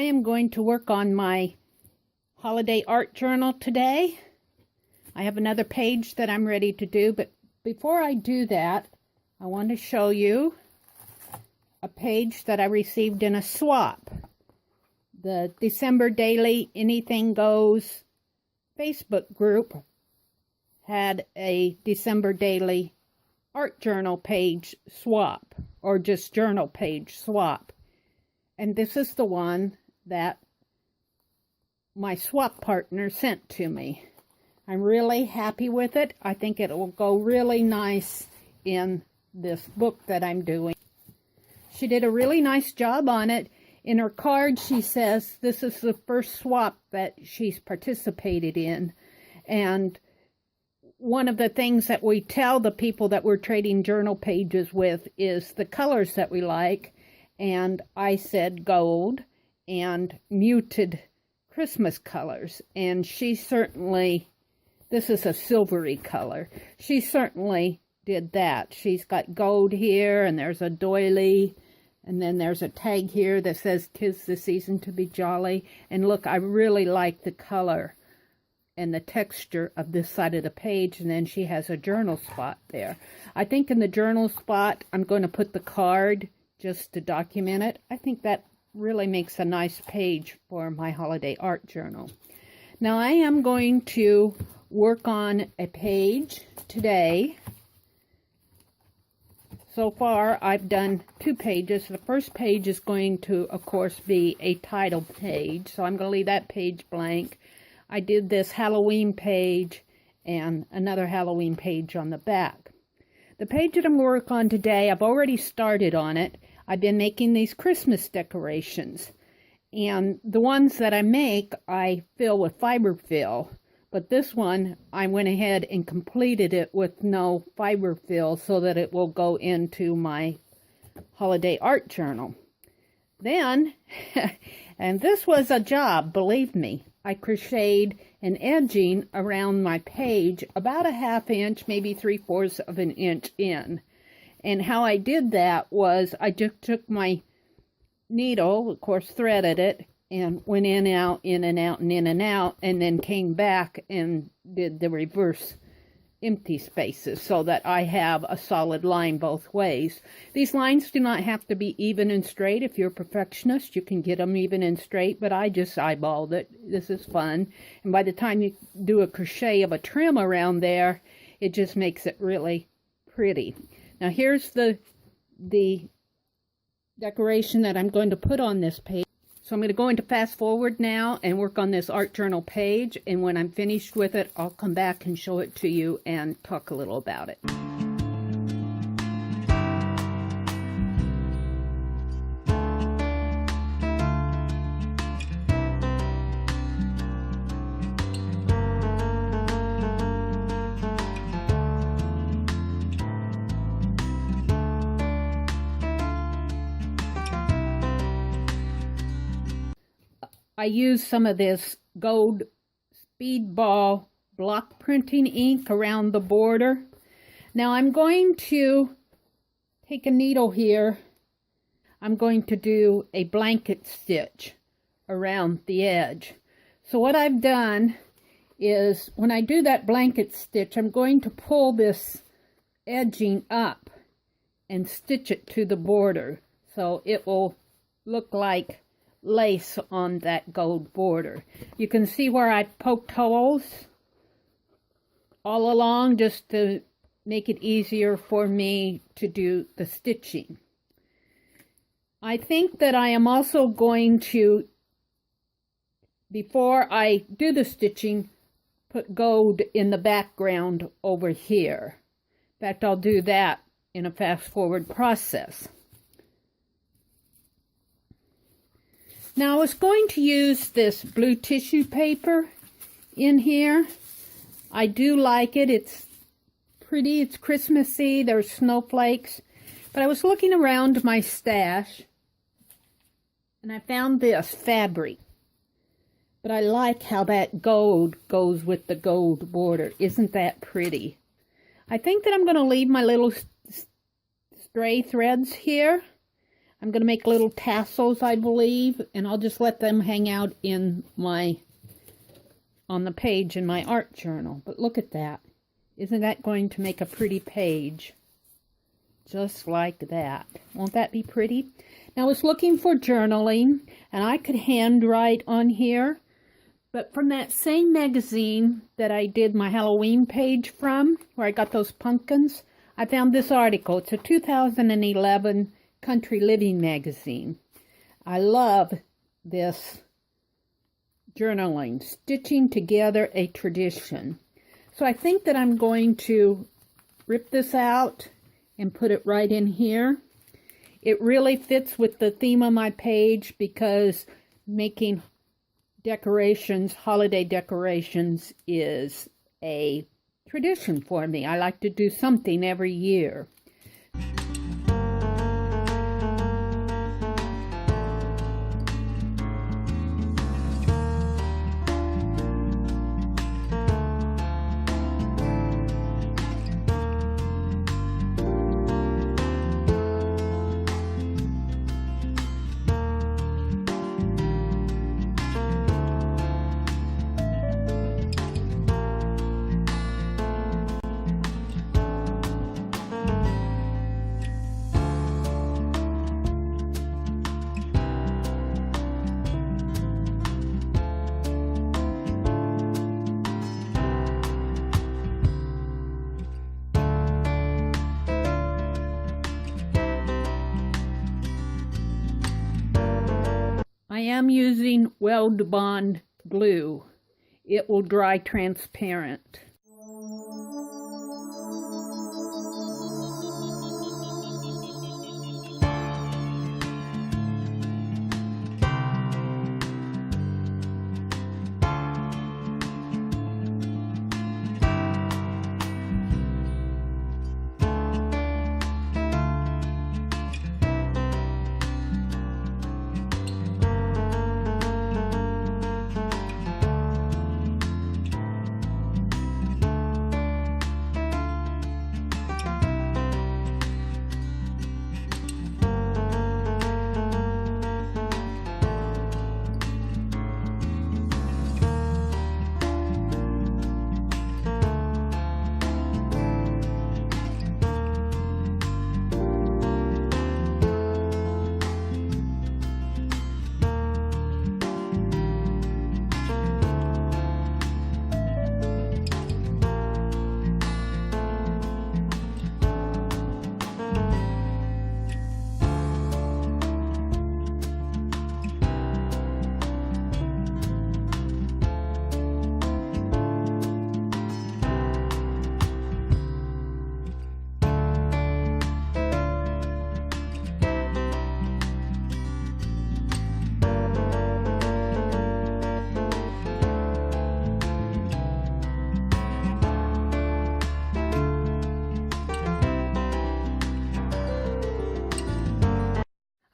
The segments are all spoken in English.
I am going to work on my holiday art journal today. I have another page that I'm ready to do, but before I do that, I want to show you a page that I received in a swap. The December Daily Anything Goes Facebook group had a December Daily art journal page swap, or just journal page swap. And this is the one that my swap partner sent to me. I'm really happy with it. I think it will go really nice in this book that I'm doing. She did a really nice job on it. In her card, she says this is the first swap that she's participated in. And one of the things that we tell the people that we're trading journal pages with is the colors that we like. And I said gold and muted Christmas colors. And she certainly, this is a silvery color. She certainly did that. She's got gold here, and there's a doily. And then there's a tag here that says, "'Tis the season to be jolly." And look, I really like the color and the texture of this side of the page. And then she has a journal spot there. I think in the journal spot, I'm going to put the card just to document it. I think that really makes a nice page for my holiday art journal. Now I am going to work on a page today. So far, I've done 2 pages. The first page is going to, of course, be a title page. So I'm going to leave that page blank. I did this Halloween page and another Halloween page on the back. The page that I'm going to work on today, I've already started on it. I've been making these Christmas decorations. And the ones that I make, I fill with fiber fill. But this one, I went ahead and completed it with no fiber fill so that it will go into my holiday art journal. Then, and this was a job, believe me, I crocheted an edging around my page about a 1/2 inch, maybe 3/4 of an inch in. And how I did that was I just took my needle, of course threaded it, and went in and out, in and out, and in and out, and then came back and did the reverse empty spaces so that I have a solid line both ways. These lines do not have to be even and straight. If you're a perfectionist, you can get them even and straight, but I just eyeballed it. This is fun. And by the time you do a crochet of a trim around there, it just makes it really pretty. Now here's the decoration that I'm going to put on this page. So I'm going to go into fast forward now and work on this art journal page, and when I'm finished with it, I'll come back and show it to you and talk a little about it. I used some of this gold speedball block printing ink around the border. Now I'm going to take a needle here. I'm going to do a blanket stitch around the edge. So what I've done is when I do that blanket stitch, I'm going to pull this edging up and stitch it to the border. So it will look like lace on that gold border. You can see where I poked holes all along just to make it easier for me to do the stitching. I think that I am also going to, before I do the stitching, put gold in the background over here. In fact, I'll do that in a fast forward process. Now I was going to use this blue tissue paper in here. I do like it. It's pretty. It's Christmassy. There's snowflakes. But I was looking around my stash and I found this fabric. But I like how that gold goes with the gold border. Isn't that pretty? I think that I'm going to leave my little stray threads here. I'm going to make little tassels, I believe, and I'll just let them hang out in on the page in my art journal. But look at that. Isn't that going to make a pretty page? Just like that. Won't that be pretty? Now, I was looking for journaling, and I could handwrite on here. But from that same magazine that I did my Halloween page from, where I got those pumpkins, I found this article. It's a 2011 Country Living magazine. I love this journaling, stitching together a tradition. So I think that I'm going to rip this out and put it right in here. It really fits with the theme of my page because making decorations, holiday decorations, is a tradition for me. I like to do something every year. I am using Weld Bond glue. It will dry transparent.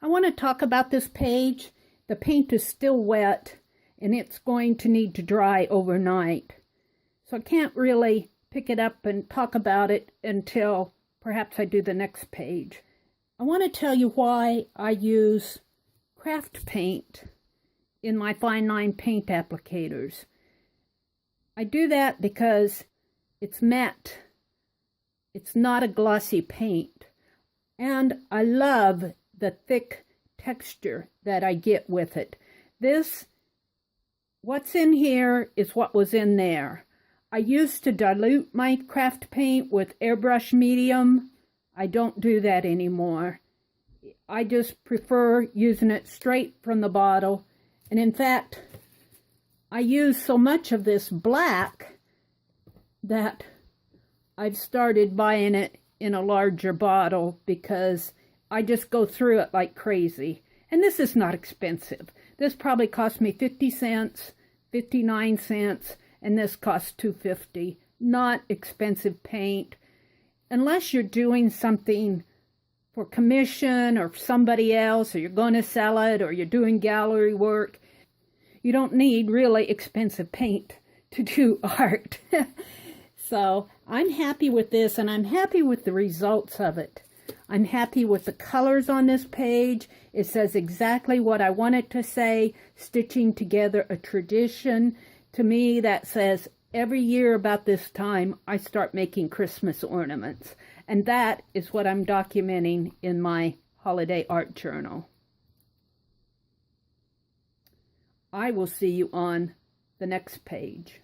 I want to talk about this page. The paint is still wet and it's going to need to dry overnight. So I can't really pick it up and talk about it until perhaps I do the next page. I want to tell you why I use craft paint in my fine line paint applicators. I do that because it's matte. It's not a glossy paint. And I love the thick texture that I get with it. What's in here is what was in there. I used to dilute my craft paint with airbrush medium. I don't do that anymore. I just prefer using it straight from the bottle. And in fact, I use so much of this black that I've started buying it in a larger bottle because I just go through it like crazy. And this is not expensive. This probably cost me 50 cents, 59 cents, and this costs $2.50. Not expensive paint. Unless you're doing something for commission or somebody else, or you're going to sell it, or you're doing gallery work, you don't need really expensive paint to do art. So I'm happy with this, and I'm happy with the results of it. I'm happy with the colors on this page. It says exactly what I want it to say, stitching together a tradition. To me, that says every year about this time, I start making Christmas ornaments. And that is what I'm documenting in my holiday art journal. I will see you on the next page.